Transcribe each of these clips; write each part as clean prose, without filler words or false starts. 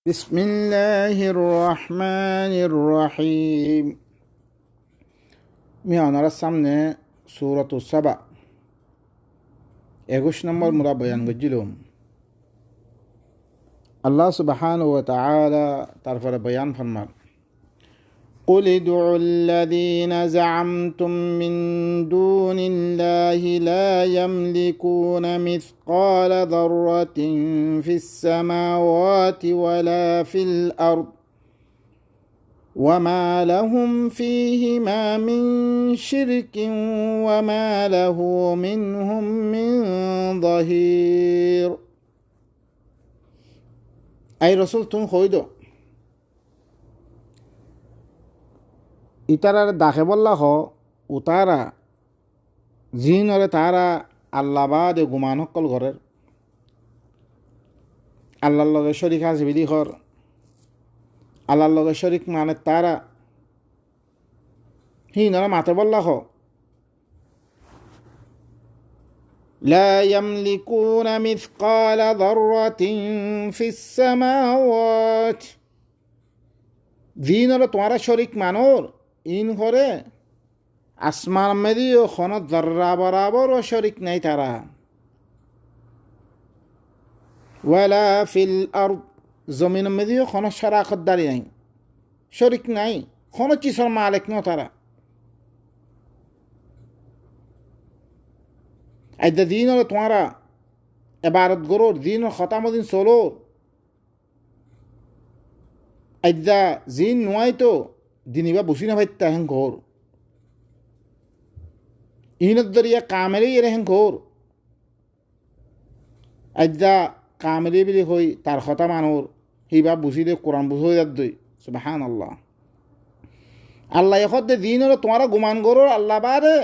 بسم الله الرحمن الرحيم میانار সামনে সূরাত সাবা 21 নম্বর মুরা বয়ান গজিলুম আল্লাহ সুবহানাহু ওয়া তাআলা তারপরে বয়ান ফরমান قل ادعوا الذين زعمتم من دون الله لا يملكون مثقال ذرة في السماوات ولا في الأرض وما لهم فيهما من شرك وما له منهم من ظهير أي رسول تون خويدو ইতারার দাখে বল্লা হ উতারা জিনরে তারা আল্লাহ বাদে গুমান হকল ঘরের আল্লাহর লগে শরিক আছে বিধি ঘর আল্লাহর লগে শরিক মানে তারা হিনরা মাতে বল্লা হ لا يملكون مثقال ذرة في السماوات জিনরে তোমারা শরিক মানোর ইন ঘরে আসমান মেদিও খন জর্রা বরাবর ও শরিক নাই তারা ওয়ালা ফিল আরদ জমিন মেদিও খন শরাকতদারি নাই শরিক নাই খন চিসর মালিক ন তারা আইদা দিন হলো তোমারা এবারত গরোর দিন খতামদিন সোলো আইদা জিন নোয়াই তো দিনিবা বুসি না ভাইতা হেন ঘোর ইনত দরিয়া কামেরে এর হেন ঘোর আইদা কামেরে বিলি হই তার কথা মানোর হিবা বুসি দে কোরআন বুঝ হয়ে যাদ্দই সুবহানাল্লাহ আল্লাহ এখন দিন হলো তোমারা গুমান গরোর আল্লাহ বারে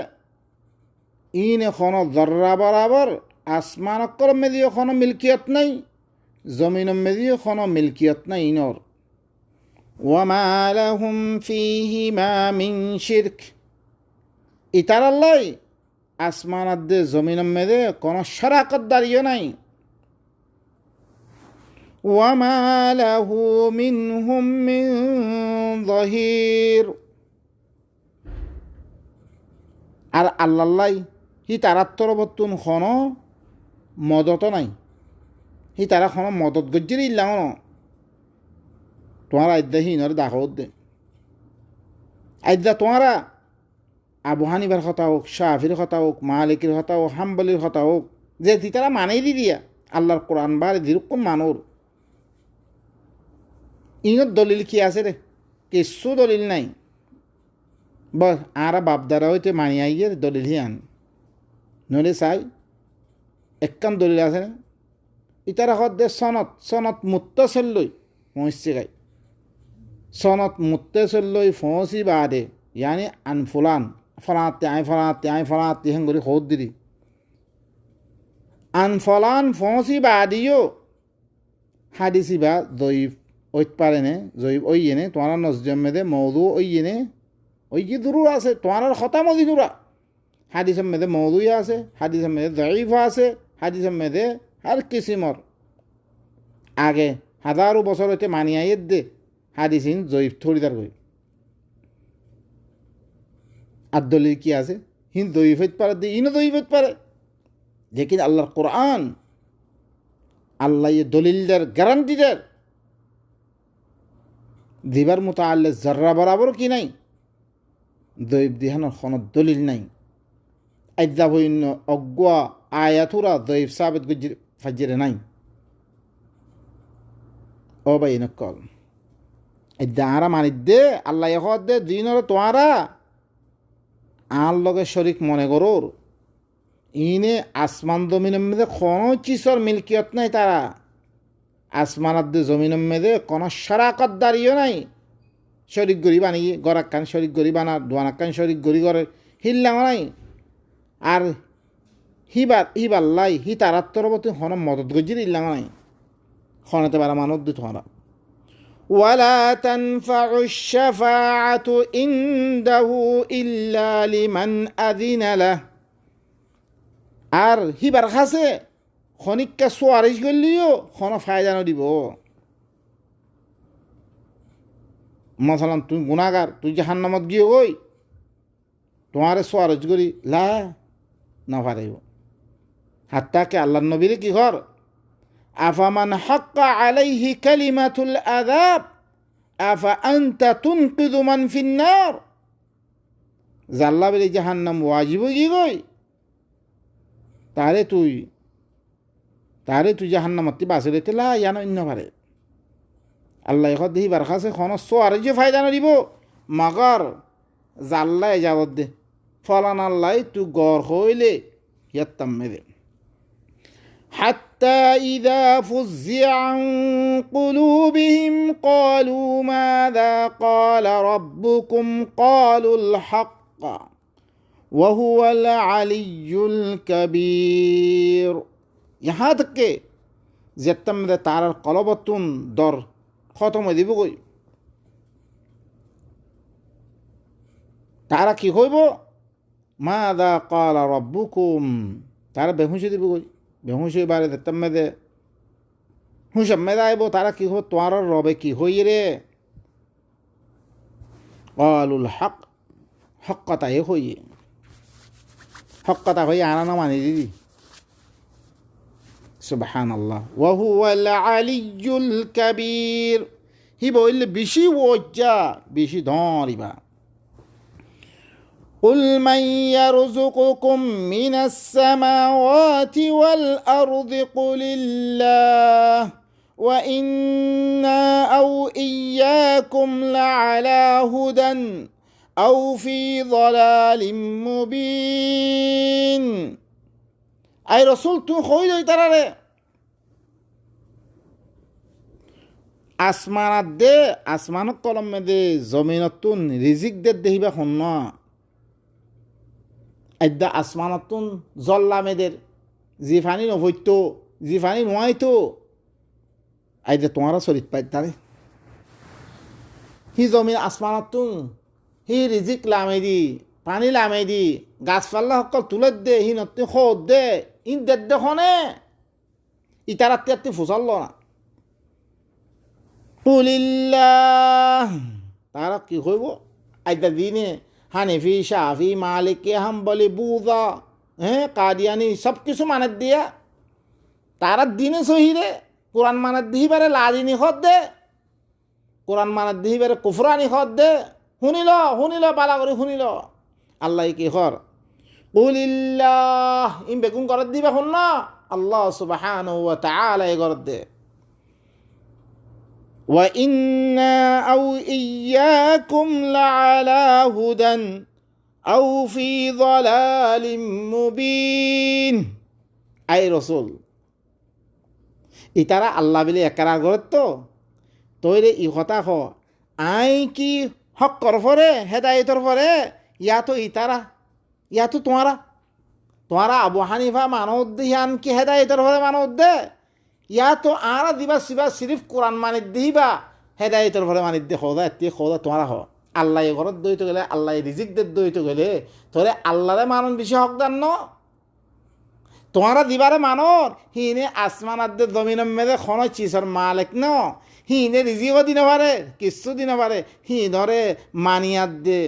ইন এখন জর্রা বরাবর আসমান অক্কর মেদিও এখন মিলকিয়ত নাই জমিন মেদিও এখন মিলকিয়ত নাই ইনর وما لهم فيهما من شرك ইতার আল্লাহ আসমানাত দে জমিনের মেদে কোন শরাকত দাঁড়িয়ে নাই وما له منهم من ظهير আর আল্লাহ হি তারার তরবতুন খন মদত নাই হি তারা খন মদত গজ্জির ইল্লাম তোমারা আইদা হিনর দাখত দে আইদা তোমারা আবু হানিফার কথা হোক শাফির কথা হোক মালিকের কথা হোক হাম্বলির কথা হোক যে তারা মানেই দি দিয়া আল্লাহর কোরআন বার দিরকম মানোর ইনত দলিল কি আছে রে কিছু দলিল নাই বস আর বাপদারা হইতে মানিয়ে আইয়ে দলিল হি আন নলে চাই একখান দলিল আছে না ইতারা হদ দে সনত মুত্তাসিল লই মহিষে গাই সনত মুত্তাসিল ফসি বাদে ইয়ানি আন ফুলান ফলাতে আই ফলাতে হেন করে খোদ দিদি আন ফলান ফসি বাদিও হাদিসি বা জয়ীফ ওইত পারে নে জয়ীফ ওই এনে তোমার নজমেদে মৌদু ওই এনে ওই কি দূর আছে তোমার খতা মদি দূরা হাদিসের মেদে মৌদুই আছে হাদিসের মেদে জয়ীফ আছে হাদিসের মেদে আর কিসিমর আগে হাজারো বছর হইতে মানিয়াইয়ের দে হাদিসিন জয়ীফ থরিদার কই আর দলিল কি আছে হিন জয়ীফ হইতে পারে দে ইনও জয়ীফ হইতে পারে লেকিন আল্লাহর কোরআন আল্লাহ দলিলদার গ্যারান্টিদার দিবার মতো আল্লাহ জর্রা বরাবর কি নাই জয়ীফ দিহানোর কোনো দলিল নাই আজ্জা বইন্য অজ্ঞা আয়াতুরা জয়ীফ সাবেত গুজির ফাজিরে নাই ও ভাই নকল আরা মানি দে আল্লাহ এখন দে দিনর তোয়ারা আর লগে শরিক মনে করোর ইনে আসমান জমিনের মেদে কোনো চিসর মিলকিয়ত নাই তারা আসমানাত দে জমিনের মেদে কোনো শরাকত দাঁড়িয়েও নাই শরিক গরি বানি গরাক্কান শরিক গরি বানা দোয়ানাক্কান শরিক গরি করে হিল্লাম নাই আর হিবাল্লাই হি তারার তরবতে হন মদত গজির ইল্লাম নাই খনাতে পারা মানত দি তোমরা ولا تنفع الشفاعة عنده إلا لمن أذن له আর হিবার খাসে খনিককা সোয়ারিশ করলিও খন ফায়দা নদিব মশালান তুই গুণাগার তুই জাহান্নামত গিয়ে ওই তোমারে সোয়ারজ করি লা না পারিব হাত্তাকে আল্লাহ নবীরে কি কর আফামান হাক্কা আলাইহি কালিমাতুল আযাব আফা আনতা তুনকিযু মান ফিন্নার জাল্লা বলে জাহান্নাম ওয়াজিব কি গই তারে তুই জাহান্নামতি বাসে রেতে লা ইয়ানো ইন্ন পারে আল্লাহ এখন দেখি বার খাসে খন সোয়ারে যে ফায়দা নড়িব মাগার জাল্লা এজাবত দে ফলান আল্লাহ তুই গড় হইলে ইয়াত্তাম মেদে حتى إذا فزع عن قلوبهم قالوا ماذا قال ربكم قالوا الحق وهو العلي الكبير यहाँ तक के जत्तम दे तारर कलबतुन दर खत्म हो दिबो गई तारा की হইব মাযা قال ربكم তারা বেহুশ দিবো গই বেহুশ বারে জত্তম দে হুশ মেদা আইবো তারা কি হো তোমার রবে কি হই রে قالوا الحق হকতা এ হই হকতা হই আনা মানি দিদি سبحان الله وهو العلي الكبير هي بقول بشي وجا بشي داربا قل من يرزقكم من السماوات والأرض قل الله وإنا أو إياكم لعلى هدى أو في ضلال مبين أي رسول تو خوي ترى আসমানাত দে আসমানত কলম দে জমিনতুন রিজিক দে দেহিবা হন্ন আইদা আসমানতুন জল্লামেদের জিফানি নভৈত জিফানি নোয়াইতো আইদা তোমারা শরীর পাই তারে হি জমিন আসমানতুন হি রিজিক লামে দি পানি লামে দি গাছপাল্লা সকল তুলে দে হি নতুন খোদ দে ইন দে খনে ইতারাত্তি ফুসাল না কুলিল্লাহ তারা কি হইব আইদা দিনে হানিফি শাফি মালিকি হাম্বলি বুদা কাদিয়ানি সব কিছু মানত দিয়া তারা দিনে সহিরে কোরআন মানত দিহিবারে লাদিনী খদ দে কোরআন মানত দিহিবারে কুফরানি খদ দে শুনিল পালা করে শুনিল আল্লাহ কি হর কুলিল্লাহ ইম বেগুন করত দিবা শুন না আল্লাহ সুবহানাহু ওয়া তাআলা এ করত দে وإنا أو إياكم لعلى هدى أو في ضلال مبين أي رسول ইতারা আল্লাহ বলে একরা করত তৈরে ই কথা হ আই কি হক কর ফরে হেদায়তর ফরে ইয়া তো ইতারা ইয়া তো তোমারা আবু হানিফা মানব দিহান কি হেদায়তর ফরে মানব দে ইয়া তো আরা দিবা সিবা সিরিফ কোরআন মানে দিবা হেদায়তর ফলে মানে দিয়ে খোদা এতে খোদা তোমারা হ আল্লাহ ঘরত দইতে গেলে আল্লাহ রিজিকদের দইতে গেলে তোরে আল্লাহরে মানুন বেশি হকদার ন তোমারা দিবারে মানর হিনে আসমানাদের জমিনের মেদে খন চিসর মালিক ন হিনে রিজিকও দিনে পারে কিছু দিনে পারে হি ধরে মানিয়াত দে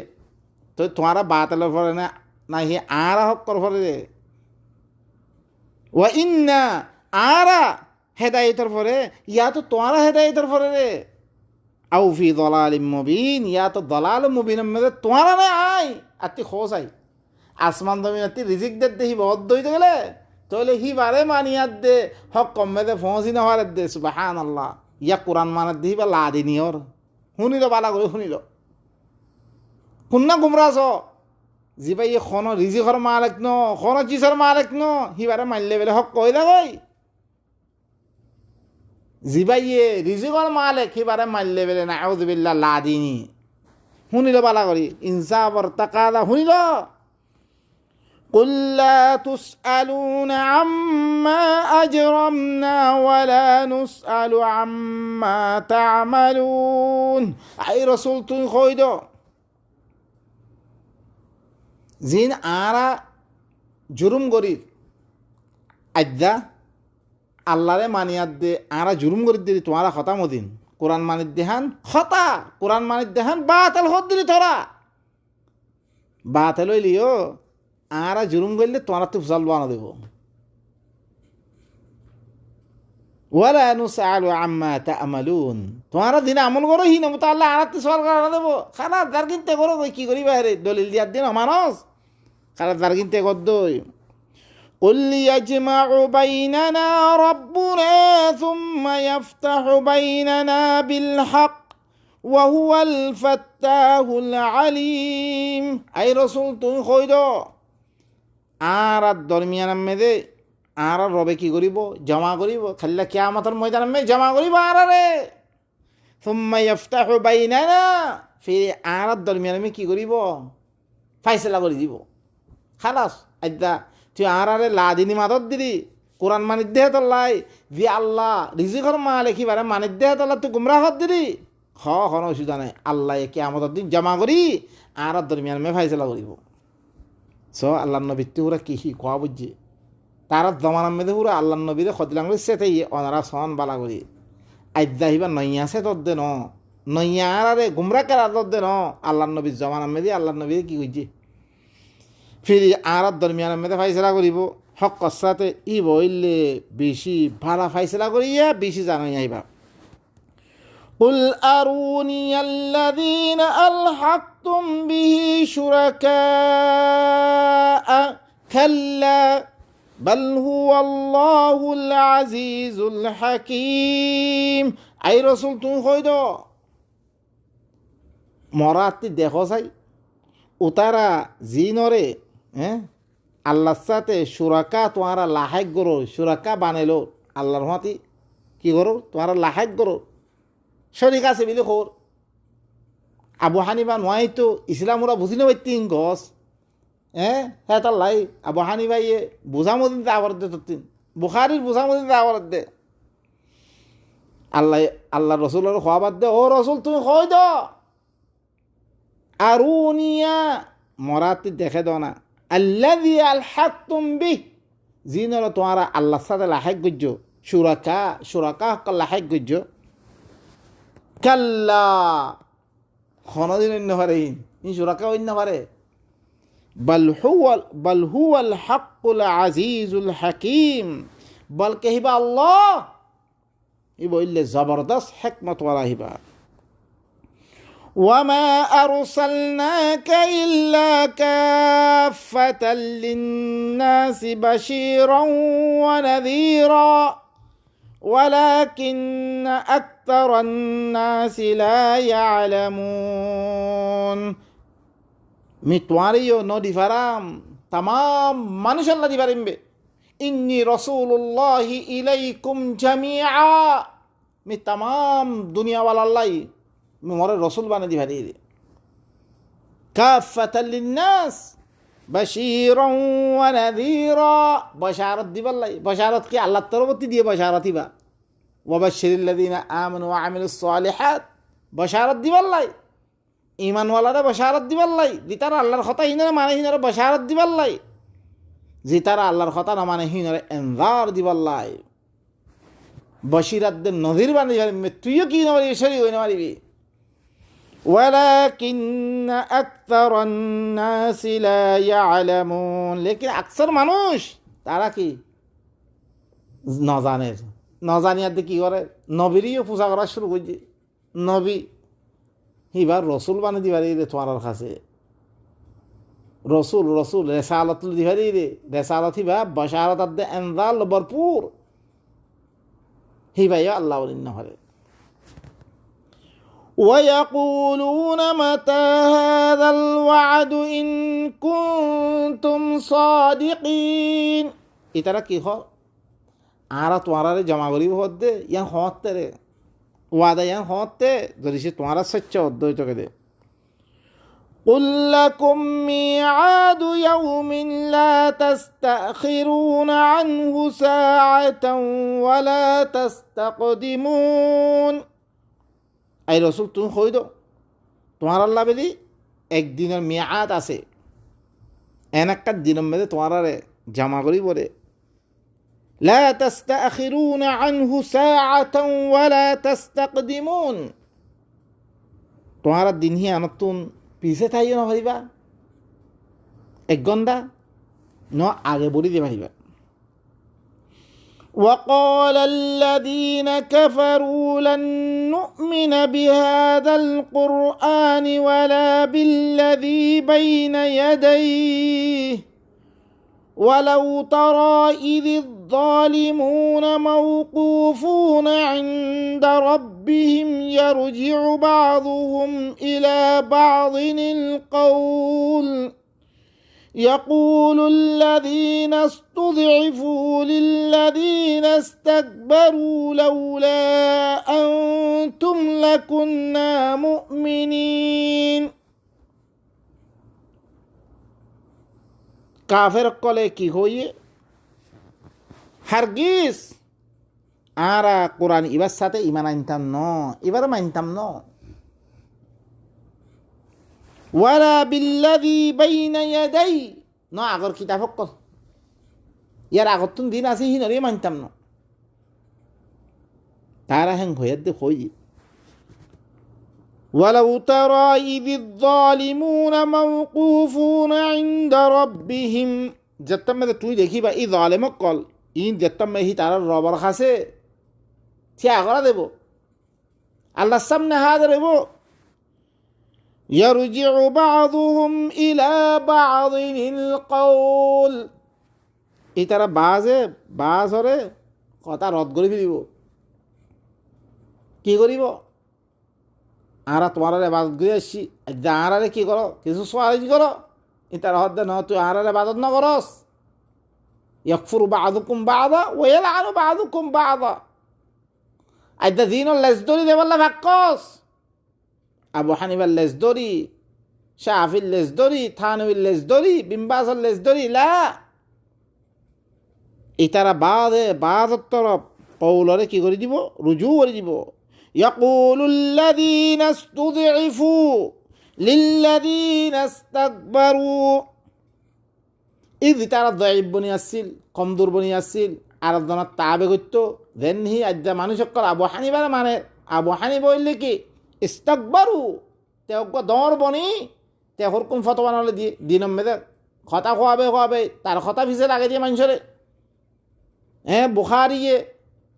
তো তোমারা বাতালের ফলে না হি আরা হক কর ফলে রে ওয়া ইন্না আরা হেদায়তর পরে ইয়া তো তোমারা হেদায়তর পরে রে আউ ফি দলালিম মুবিন ইয়া তো দলাল মুবিনের মধ্যে তোমারা না আই আতি খোঁজ আই আসমান জমিন আতি রিজিক দে দেহি বহুত দইতে গেলে তাহলে হি বারে মানিয়াত দে হক কমে দে ফৌজি না হারে দে সুবহানাল্লাহ ইয়া কোরআন মানাত দেহি বা লা দিনি ওর শুনিল বালা করে শুনিল শুননা গুমরাজ জিবাই খন রিজিকর মালিক ন খন চিসর মালিক ন হি বারে মানলে বেলে হক কই দা কই জিবাইয়ে রিজিকর মালিক হিবারে মারলে বেলে না আউযুবিল্লাহ লাদিনী শুনিল বালা করি ইনসাফর তাকাদা শুনিল قل لا تسألون عما أجرمنا ولا نسأل عما تعملون أي رسول তুই কই দো জিন আরা জুরুম করি আজ্জা আল্লাহরে মানিয়াত দে আরা জুলুম করে দিলি তোমারা খতাম দিন কোরআন মানির দেহান খতা কোরআন মানির দেহান বাতাল হদ দিলি তোরা বাতাল হইলিও আর জুলুম করলে তোরা তো ফুসাল বানা দেব ওয়ালা নুসআলু আম্মা তা'মালুন তোরা দিন আমল করো হি না তো আল্লাহ আরাতে সওয়াল করা দেব খানা দার কিনতে করো কি করি বাইরে দলিল দিয়ার দিন মানুষ খানা দার কিনতে করদই قل يجمع بيننا ربنا ثم يفتح بيننا بالحق وهو الفتاح العليم أي رسول তুমি কই দাও আর দরমিয়ান মেদে আর রবে কি করিব জমা করিব খাল্লা কিয়ামতের ময়দানে মে জমা করিব আরে ثم يفتح بيننا ফির আর দরমিয়ান মে কি করিব ফয়সালা করে দিব খালাস আদা তুই আরে লাদিনী মাদত দিলি কোরআন মানির দেহ তল্লাই যে আল্লাহ রিজিকর মালিক এবারে মানির দেহ তল্লা তুই গুমরাহ দিলি কোনো অসুবিধা নাই আল্লাহ কিয়ামতের দিন জমা করি আর দরমিয়ান মে ফাইসলা করিব আল্লাহ নবী তুরা কি কোয়া বুঝছে তারা জমানার মেধে পুরো আল্লাহ নবীরে খদিলাঙ্গলি সেতে অনারা সন বালা করি আইদা হিবা নইয়া সে তোর দে নইয়া আরে গুমরা কেরা তোর দে আল্লাহ নবীর জমানার মেধে আল্লাহ নবীরে কি করছে ফিরি আর দরমিয়ানের মেধে ফাইসলা করিব হক কসাতে ই বইলে বেশি ভাড়া ফাইসলা করিয়া বেশি জানাই আইবা قل أروني الذين ألحقتم به شركاء كلا بل هو الله العزيز الحكيم أي رسول تون خيدو মরাতি দেখো চাই উতারা জিনরে আল্লাহর সাথে সুরাকা তোমারা লাহাক করো সুরাকা বানাইলো আল্লাহর হাতি কি করো তোমারা লাহাক করো শরিক আছে বিলি খোর আবু হানিফা নোয়াই তো ইসলামরা বুঝি না তিন গছ হ্যাঁ তার লাই আবু হানিফাই বোঝামদিন আবার দে তিন বুখারির বোঝামদিন আবার দে আল্লাহ রসুলের খোয়াবাদ দে ও রসুল তুমি কই দ আরুনিয়া মরাতি দেখে দাও না আল্লাযী আলহাকতুম বিহ জিনরা তোমারা আল্লাহর সাথে লাহাক গজ্জ সুরাকা লাহাক গজ্জ কাল্লা খনদিন অন্য পারে ই সুরাকা অন্য পারে বল হুয়াল হাক্কুল আজিজুল হাকিম বলকে হিবা আল্লাহ ই বললে জবরদস্ত হিকমত ওয়ালা হিবা وما أرسلناك إلا كافة للناس بشيرا ونذيرا ولكن أكثر الناس لا يعلمون متواريو نو ديفرام تمام মানুষ আল্লাহ দিবারিমবে إني رسول الله إليكم جميعا মি तमाम দুনিয়া ওয়ালা আল্লাহ মোরে রসুল বানা দিবারি কাফাতাল লিন্নাস বাশীরান ওয়া নাযীরা বাশারত দিবাল্লাই বাশারত কি আল্লাহর তরফতি দিয়ে বাশারত দিবা ওয়া বাশশিরিল্লাযিনা আমানু ওয়া আমিলুস সালিহাত বাশারত দিবাল্লাই ঈমান ওয়ালারে বাশারত দিবাল্লাই যেতারা আল্লাহর কথা হিনারে মানে হিনারে বাশারত দিবাল্লাই যেতারা আল্লাহর কথা না মানে হিনারে ইনজার দিবাল্লাই বশিরাত দে নযীর বানা দিবারি তুইও কি না শরী হই না মারিবি ولكن أكثر الناس لا يعلمون लेकिन अक्सर মানুষ তারা কি নজানিয়াতে কি করে নবীরও পূজা করা শুরু করছে নবী এবার রসুল বানিয়ে দিবারি রে তোমার কাছে রসুল রেসালত দিবারি রে রেসালত হিবা বশারত দে ইনজাল ভরপুর হিবাই আল্লাহ বলিন হরে ويقولون متى هذا الوعد إن كنتم صادقين ইতারা কি হ আরা তোমারে জমা করিব হদ্দে ইয়ান হতে রে ওয়াদা ইয়ান হতে যদি সে তোমারা সচ্চ অদ্বৈত কে দে قل لكم ميعاد يوم لا تستأخرون عنه ساعة ولا تستقدمون আই রসুল তুমি কই দো তোমার আল্লাহ বেদি একদিনের মেয়াদ আছে এন একটা দিনের মেয়েদের তোমার জমা করি বলে লা তাস্তাখিরুনা আনহু সাআতান ওয়ালা তাস্তাকদিমুন, তোমার দিন হি আনতুন পিছে থাইও না পারিবা, এক ঘন্টা ন আগে বলি দিয়ে পারিবা। وقال الذين كفروا لن نؤمن بهذا القرآن ولا بالذي بين يديه ولو ترى إذ الظالمون موقوفون عند ربهم يرجع بعضهم إلى بعض القول يقول الذين استضعفوا للذين استكبروا لولا أنتم لكنا مؤمنين। কাফের কলে কি হইয়ে হারগিজ আরা কোরআন ইবার সাথে ইমান আনতাম ন, এবার মানতাম ন। ওয়ালা বিল্লাযী বাইনা ইয়াদাই, ন আগর কিতাব কল ইয়ার আগতুন দিন আছে হি নরে মানতাম ন। তারা হেং হইয়ার দে হই ওয়ালাউ তারা ইযিয যালিমুনা মাওকুফুনা ইনদা রাব্বিহিম, যতম মে তুই দেখিবা ই জালিম কল ইন যতম মে হি তার রবার কাছে সে আগরা দেব আল্লাহর সামনে হাজির হইব। يرجع بعضهم إلى بعض القول, এই তারা বাজ হরে কথা রদ করে ফেলিব। কি করিব, আরা তোমার বাজত করে আসছি, আরারে কি করো কিছু সোয়ারি করো, এই তারা হদ ন তুই আরারে বাজত ন করস। ইয়াকফুরু বা'দুকুম বা'দা ওয়া ইয়ালআনু বা'দুকুম বা'দা, আইদা দিনর লেজদরি দেবাল্লা ভাক্কস। আবু হানিফার লেজদরি, শাফির লেজদরি, থানবির লেজদরি, বিম্বাসের লেজদরি লা, এই তারা বাজের তরফ কৌলরে কি করে দিব, রুজু করে দিব। ইয়াকুলুল্লাযীনা ইসতুযইফু লিল্লাযীনা ইসতাকবারু, এই যে তারা দয়ীব বনি আসছিল, কমজোর বনি আসছিল, আরাধনার তাবে করতো, দেন হি আজ্জা মানুষ সকল আবু হানিফার মানে আবু হানিফা বললে কি ইস্তাকবারু, তেওঁক দর বনি তে হরকুম ফতোয়া নহলে দিয়ে দিন মেয়েদের কথা খোয়াবে তার কথা ফিসে লাগে দিয়ে মানুষরে। হ্যাঁ বুখারিয়ে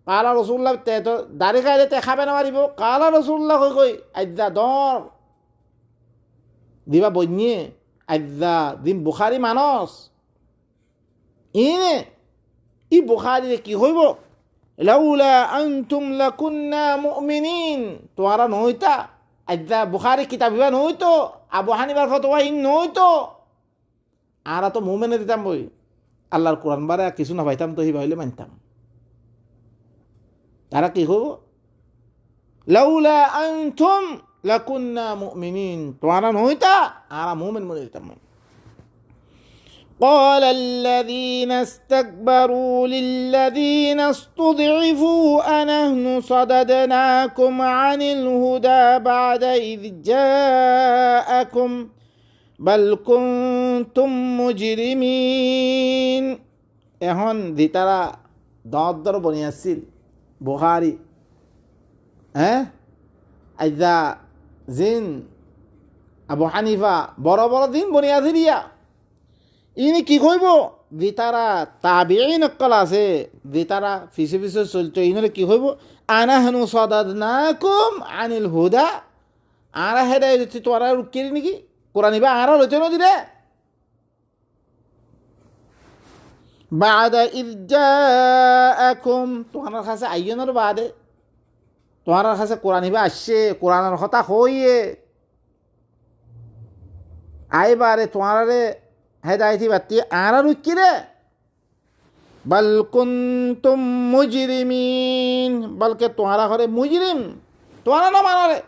কালা রসুল্লাহ তে তো দাড়ি খাইলে তে খাবে না মারিব, কালা রসুল্লাহ কই আজ্জা দর দিবা বনিয়ে আজ্জা দিন বুখারি মানস ইনে ই বুখারি কি হইব, লাউলা আনতুম লাকুন্না মুমিনিন, তোমরা নইতা আজ্জা বুখারি কিতাব ইবা নইতো, আবু হানিফার ফতোয়া ইন নইতো, আরা তো মুমিনে দিতাম বই আল্লাহর কোরআন বারে কিছু না পাইতাম তো হিবা হইলে মানতাম। তারা কি হইব, লাউলা আনতুম লাকুন্না মুমিনিন, তোমরা নইতা আরা মুমিন মনে দিতাম। قال الذين استكبروا للذين استضعفوا أنحن صددناكم عن الهدى بعد إذ جاءكم بل كنتم مجرمين। এখন দিতারা দর বনি আসছিল বুখারি, হ্যাঁ আইজা জিন আবু হানিফা বড় বড় দিন বনি আসিলিয়া, ইনি কি কইব যে তারা তাবিঈন নকল আছে যে তারা ফিসে ফিসে চলতো, ইনরে কি কইব আনাহনু সাদাদনাকুম আনিল হুদা, আরা হেদায়েত দিচ্ছি তোরা রুকিরি নাকি কোরআন ইবা আরা লইতে নদিরে বাদা ইয জাআকুম, তোমার কাছে আইয়নের বাদে তোমার কাছে কোরআন ইবা আসছে, কোরআনের কথা হইয়ে আইবারে তোমারে হেদায়তি বাতি আরা রুকিরে, বল কুনতুম মুজরিমিন, বলকে তোমারা ঘরে মুজরিম, তোমারা না মানরে।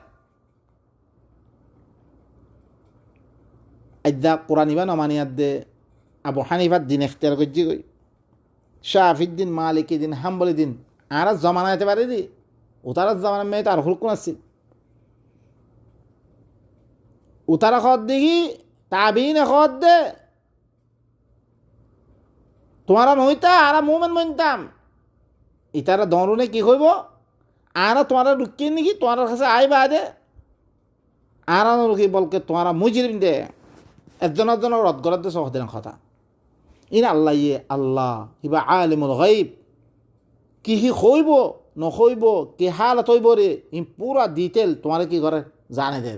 আজ্জা কোরআন ইবা নমানিয়াত দে আবু হানিফার দিন এখতিয়ার করছি কই, শাফির দিন, মালিকি দিন, হাম্বলি দিন, আরা জমানা যেতে পারে দি, উতারা জমানা মেয়ে তার হুলকুন আসছিল, উতারা খদ দেখি তাবিন খদ দে, তোমারা নইতা আরা মুমিন মানতাম, ইতারা দরুনে কি কইব আরা তোমারা রুকিয়ে নাকি তোমার কাছে আইবা দে আরা রুকি বলকে তোমারা মুজরিম দে একজন রদ করার দে সহদিন কথা ইন আল্লাহ ইয়ে আল্লাহ হিবা আলিমুল গাইব কি হি কইব নকইব কি হালত হইব রে ই পুরা ডিটেল তোমার কি করে জানে দে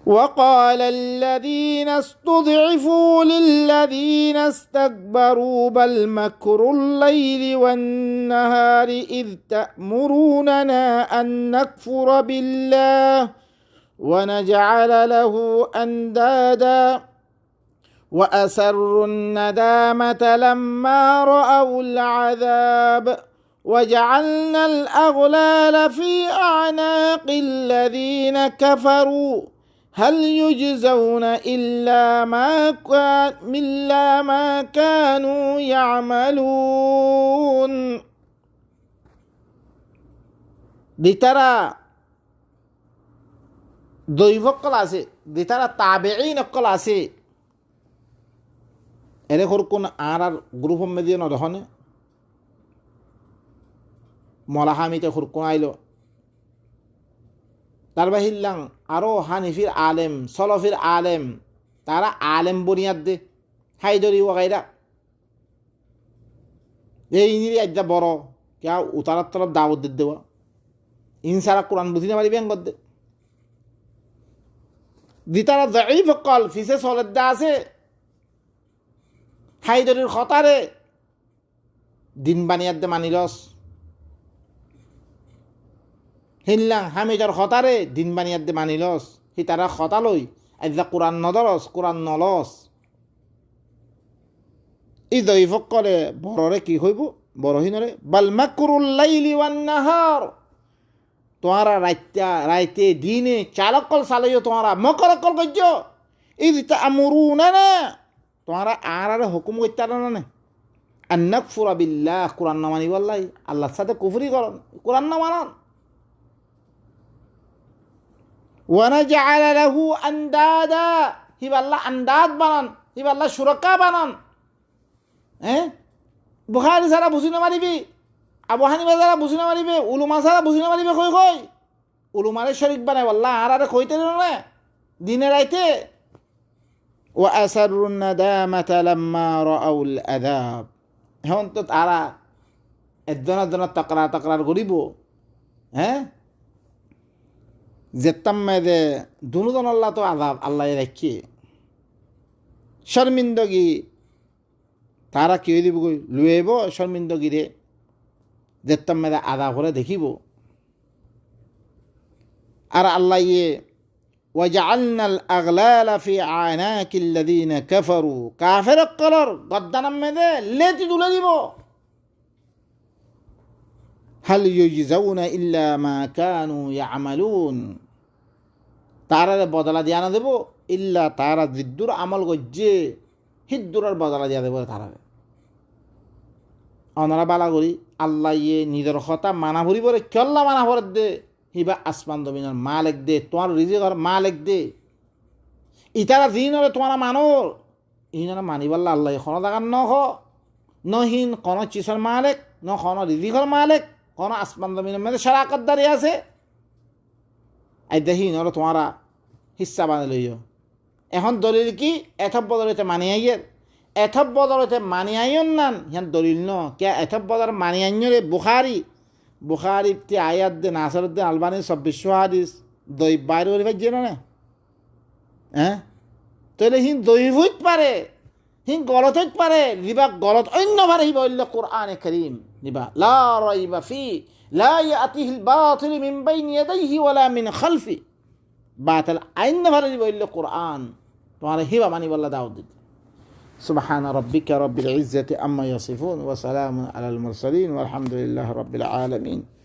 وقال الذين استضعفوا للذين استكبروا بل مكر الليل والنهار إذ تأمروننا أن نكفر بالله ونجعل له أندادا وأسروا الندامة لما رأوا العذاب وجعلنا الأغلال في أعناق الذين كفروا هل يجزون إلا ما كانوا يعملون দিতারা দৈবকল আছে দিতারা তাবেঈন অকল আছে এরে কোন আর গ্রুপ মেদিয়ে নদহনে মলাহামিতে কোন আইলো তার বাহিল্লাং আরও হানিফির আলেম সলফির আলেম তারা আলেম বুনিয়াদ দে হাইদরি ওগাইরা এই ইনি একটা বড় কে উতারার তরফ দাওয়াত দিয়ে দেওয়া ইনসারা কোরআন বুঝি না পারি ব্যাঙ্গত দে দিতারা দাঈফ কল ফিসে সলেদ্দা আছে হাইদরির খতারে দিন বানিয়াদ দে মানিলস হিল্লাং হামিজর খতারে দিন বানিয়াদ দে মানিলস হি তারা খতা লই আজ্জা কোরআন নদরস কোরআন নলস ই দৈফক করে বড়রে কি হইব বড় হিনরে বাল মাকরুল লাইলি ওয়ান নাহার তোমারা রাইতে দিনে চালকল চালাইও তোমারা মকরকল গজ্য এই তা আমরুনা না তোমারা আর হুকুম করতে না আর নাকফুরা বিল্লাহ কোরআন না মানি বললাই আল্লাহর সাথে কুফরি করন কোরআন না মানান ونجعل له أندادا হিবা আল্লাহ আন্দাদ বানান হিবা আল্লাহ সুরক্ষা বানান বুখারি সারা বুঝি না মারিবি আবু হানিফা সারা বুঝি না মারিবে উলুমা সারা বুঝি না মারিবে কই উলুমারে শরীক বানায় আল্লাহ আর কইতে না দিনে রাইতে وأسروا الندامة لما رأوا العذاب এখন তো তারা একজনের তকরার করিব যেতাম মেয়েদে দুজন আল্লাহ তো আজাব আল্লাহ রাখি শর্মিন্দগি তারা কি হয়ে দিব লুয়েব শর্মিন্দগিরে যেতাম মেয়েদে আজাব করে দেখিব আর আল্লাহ ইয়ে وجعلنا الأغلال في أعناق الذين كفروا كافر القرار قدنا مده ليتي دولا ديبو هل يجزون إلا ما كانوا يعملون তারা বদলা দিয়া না দেবো ইল্লা তারা জিদ্দুর আমল গজ্জে হিদ্দুরার বদলা দিয়া দেবো তারা অনারা বালা করি আল্লাহ ইয়ে নিজের কথা মানা ভরি পরে কেল্লা মানা ভরে দে হিবা আসমান দমিনের মালিক দে তোমার রিজিকর মালিক দে ইতারা দিন হলে তোমার মানোর ইনারা মানিবাল্লা আল্লাহ কোনো দেখার নহিন কোনো চিসর মালিক ন কোনো রিজিকর মালিক কোনো আসমান দমিনের মধ্যে শরাকত দাঁড়িয়ে আছে এই দেখিন হলো তোমারা হিস্সা বানিয়ে লইও এখন দলিল কি এথব বদলতে মানিয়াইয়ের এথব বদলতে মানিয়াইন নান হিয়ান দলিল ন কে এথব বদল মানিয়াইরে বুখারি তে আয়াত দে নাসরুদ্দিন আলবানি 26 হাদিস দই বাইরে ওরে ভাই না তাহলে হিন দই হইত পারে হিন গলত হইত পারে লিবা গলত অন্য ভারে হিবা হইল কোরআনে কারীম লিবা লা রাইবা ফি লা ইয়াতিহি আল বাতিল মিন বাইনি ইয়াদাইহি ওয়ালা মিন খালফি বাতিল অন্য ভারে হিবা হইল কোরআন তোমার হিবা মানি বল্লা দাউদ দিতে سبحان ربك رب العزة عما يصفون وسلام على المرسلين والحمد لله رب العالمين